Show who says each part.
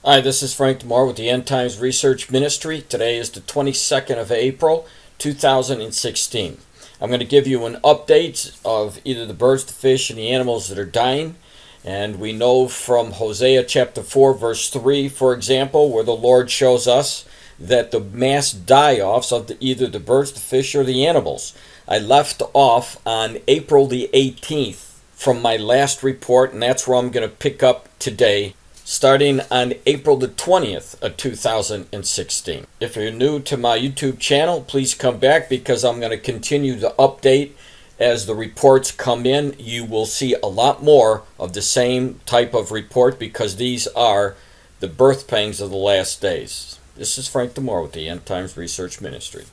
Speaker 1: Hi, this is Frank DeMar with the End Times Research Ministry. Today is the 22nd of April, 2016. I'm going to give you an update of either the birds, the fish, and the animals that are dying. And we know from Hosea chapter 4, verse 3, for example, where the Lord shows us that the mass die-offs of either the birds, the fish, or the animals. I left off on April the 18th from my last report, and that's where I'm going to pick up today, starting on April the 20th of 2016. If you're new to my YouTube channel, please come back because I'm going to continue to update as the reports come in. You will see a lot more of the same type of report because these are the birth pangs of the last days. This is Frank DeMar with the End Times Research Ministry.